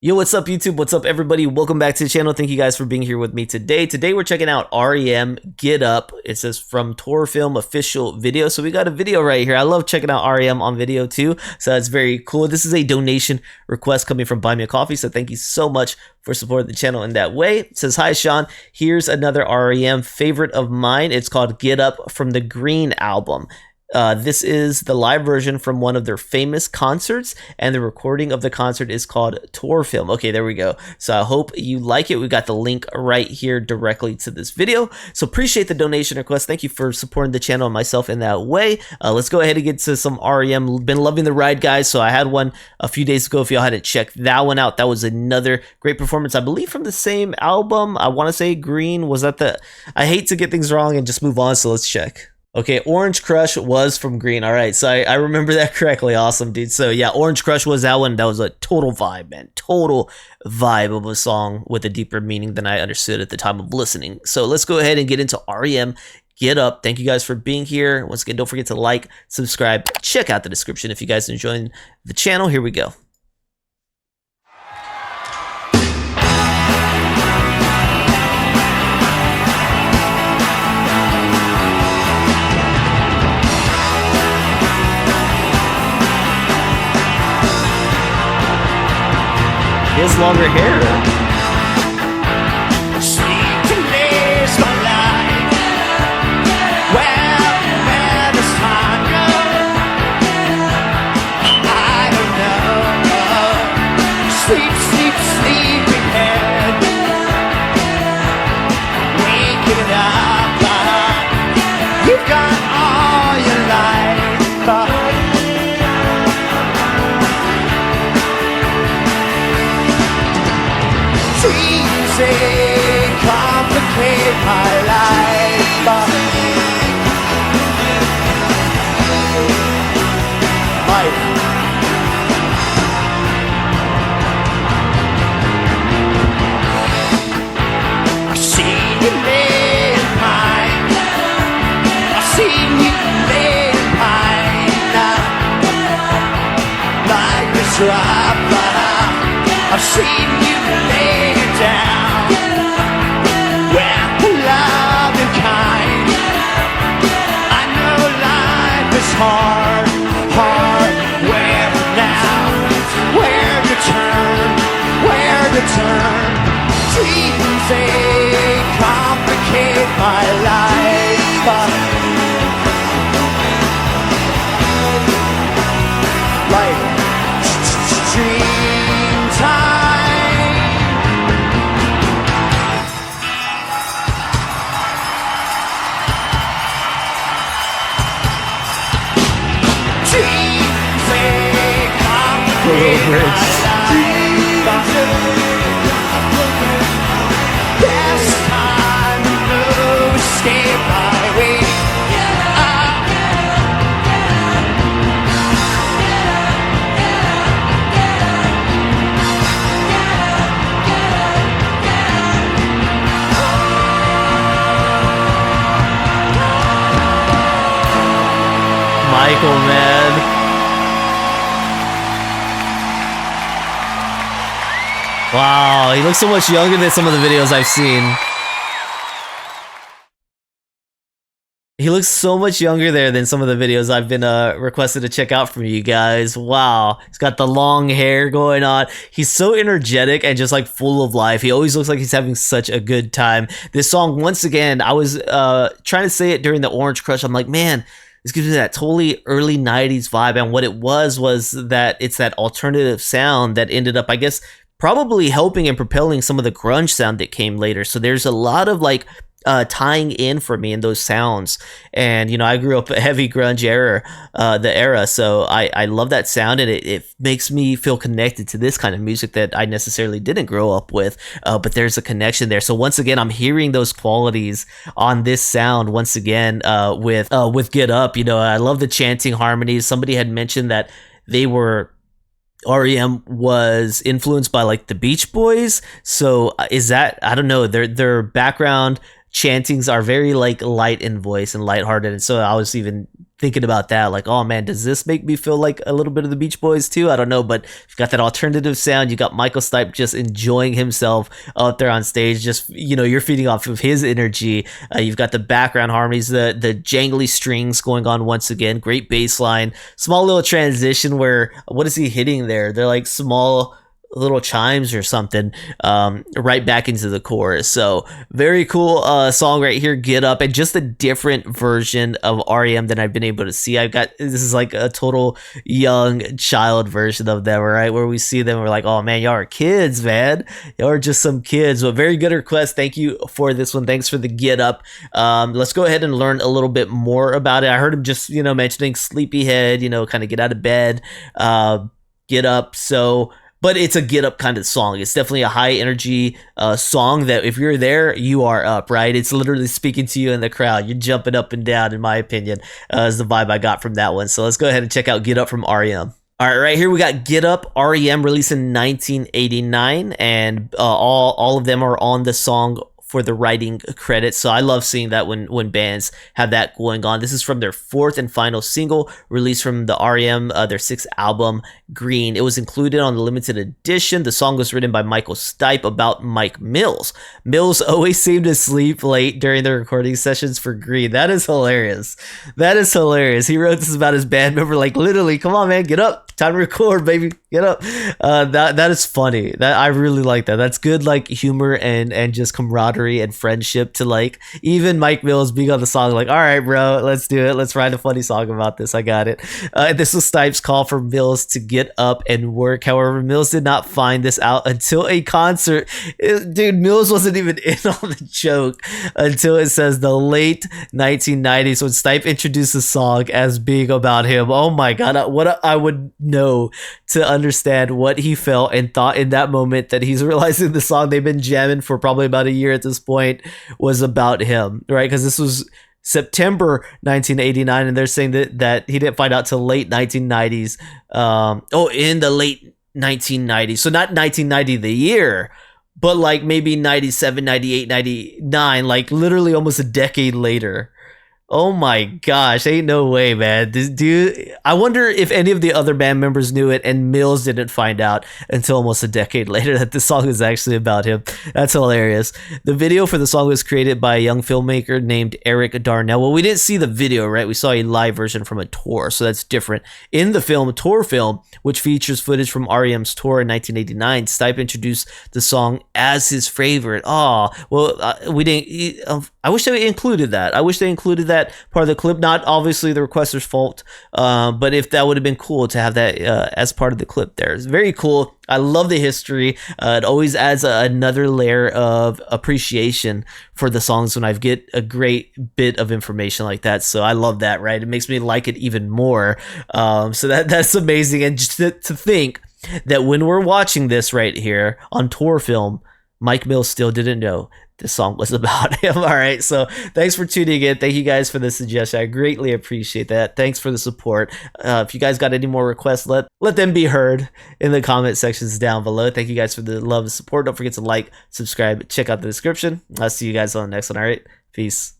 Yo, what's up YouTube? What's up everybody? Welcome back to the channel. Thank you guys for being here with me today. Today we're checking out REM Get Up. It says from Tourfilm official video. So we got a video right here. I love checking out REM on video too. So that's very cool. This is a donation request coming from Buy Me a Coffee. So thank you so much for supporting the channel in that way. It says, hi Sean, here's another REM favorite of mine. It's called Get Up from the Green album. This is the live version from one of their famous concerts, and the recording of the concert is called Tourfilm. Okay, there we go. So I hope you like it. We got the link right here directly to this video. So appreciate the donation request. Thank you for supporting the channel and myself in that way. Let's go ahead and get to some REM. Been loving the ride, guys. So I had one a few days ago. If y'all hadn't checked that one out, that was another great performance. I believe from the same album. I want to say Green. Was that the... I hate to get things wrong and just move on, so let's check. Okay, Orange Crush was from Green. All right, so I remember that correctly. Awesome, dude. So yeah, Orange Crush was that one. That was a total vibe, man. Total vibe of a song with a deeper meaning than I understood at the time of listening. So let's go ahead and get into REM Get Up. Thank you guys for being here. Once again, don't forget to like, subscribe, check out the description if you guys are enjoying the channel. Here we go. He has longer hair. Complicate my life. I see you lay in pine. I see you lay in pine. Like this rock. I've seen you lay down. Hard, where now? Where to turn? Dreams, they complicate my life. Like dream time. Michael, man. Wow, he looks so much younger than some of the videos I've seen. He looks so much younger there than some of the videos I've been requested to check out from you guys. Wow, he's got the long hair going on. He's so energetic and just like full of life. He always looks like he's having such a good time. This song, once again, I was trying to say it during the Orange Crush. I'm like, man, this gives me that totally early 90s vibe. And what it was that it's that alternative sound that ended up, I guess, probably helping and propelling some of the grunge sound that came later. So there's a lot of like tying in for me in those sounds. And, you know, I grew up a heavy grunge era, so I love that sound, and it makes me feel connected to this kind of music that I necessarily didn't grow up with, but there's a connection there. So once again, I'm hearing those qualities on this sound once again with Get Up. You know, I love the chanting harmonies. Somebody had mentioned that REM was influenced by like the Beach Boys. So is that, I don't know, their background chantings are very like light in voice and lighthearted. And so I was even thinking about that, like, oh man, does this make me feel like a little bit of the Beach Boys too? I don't know, but you've got that alternative sound. You got Michael Stipe just enjoying himself out there on stage. Just, you know, you're feeding off of his energy. You've got the background harmonies, the jangly strings going on once again. Great bass line. Small little transition where, what is he hitting there? They're like small little chimes or something, right back into the chorus. So very cool song right here, Get Up, and just a different version of REM than I've been able to see. This is like a total young child version of them, right, where we see them, we're like, oh man, y'all are kids, man, y'all are just some kids. But very good request. Thank you for this one. Thanks for the Get Up. Let's go ahead and learn a little bit more about it. I heard him just, you know, mentioning sleepyhead, you know, kind of get out of bed, get up. So, but it's a get up kind of song. It's definitely a high energy song that if you're there, you are up, right? It's literally speaking to you in the crowd. You're jumping up and down, in my opinion, is the vibe I got from that one. So let's go ahead and check out Get Up from REM. All right, right here we got Get Up, REM, released in 1989, and all of them are on the song for the writing credits. So I love seeing that when bands have that going on. This is from their fourth and final single, released from the REM, their sixth album, Green. It was included on the limited edition. The song was written by Michael Stipe about Mike Mills. Mills always seemed to sleep late during the recording sessions for Green. That is hilarious. That is hilarious. He wrote this about his band member, like literally, come on, man, get up. Time to record, baby. Get up. That is funny. That I really like that. That's good, like humor and just camaraderie and friendship to like even Mike Mills being on the song, like, all right, bro, let's do it. Let's write a funny song about this. I got it. This was Stipe's call for Mills to get up and work. However, Mills did not find this out until a concert. Dude, Mills wasn't even in on the joke until it says the late 1990s when Stipe introduced the song as being about him. Oh my God, what I would know to understand what he felt and thought in that moment that he's realizing the song they've been jamming for probably about a year at this point was about him, right? Because this was September 1989, and they're saying that he didn't find out till late 1990s. In the late 1990s, so not 1990 the year, but like maybe 97, 98, 99, like literally almost a decade later. Oh my gosh, ain't no way, man. This dude, I wonder if any of the other band members knew it and Mills didn't find out until almost a decade later that the song is actually about him. That's hilarious. The video for the song was created by a young filmmaker named Eric Darnell. Well, we didn't see the video, right? We saw a live version from a tour, so that's different. In the film, Tourfilm, which features footage from REM's tour in 1989, Stipe introduced the song as his favorite. Oh, well, we didn't. I wish they included that. I wish they included that part of the clip. Not obviously the requester's fault, but if that would have been cool to have that as part of the clip there. It's very cool. I love the history. It always adds another layer of appreciation for the songs when I get a great bit of information like that. So I love that, right? It makes me like it even more. So that's amazing. And just to think that when we're watching this right here on Tourfilm, Mike Mills still didn't know this song was about him. All right, so thanks for tuning in. Thank you guys for the suggestion. I greatly appreciate that. Thanks for the support. If you guys got any more requests, let them be heard in the comment sections down below. Thank you guys for the love and support. Don't forget to like, subscribe, check out the description. I'll see you guys on the next one. All right, peace.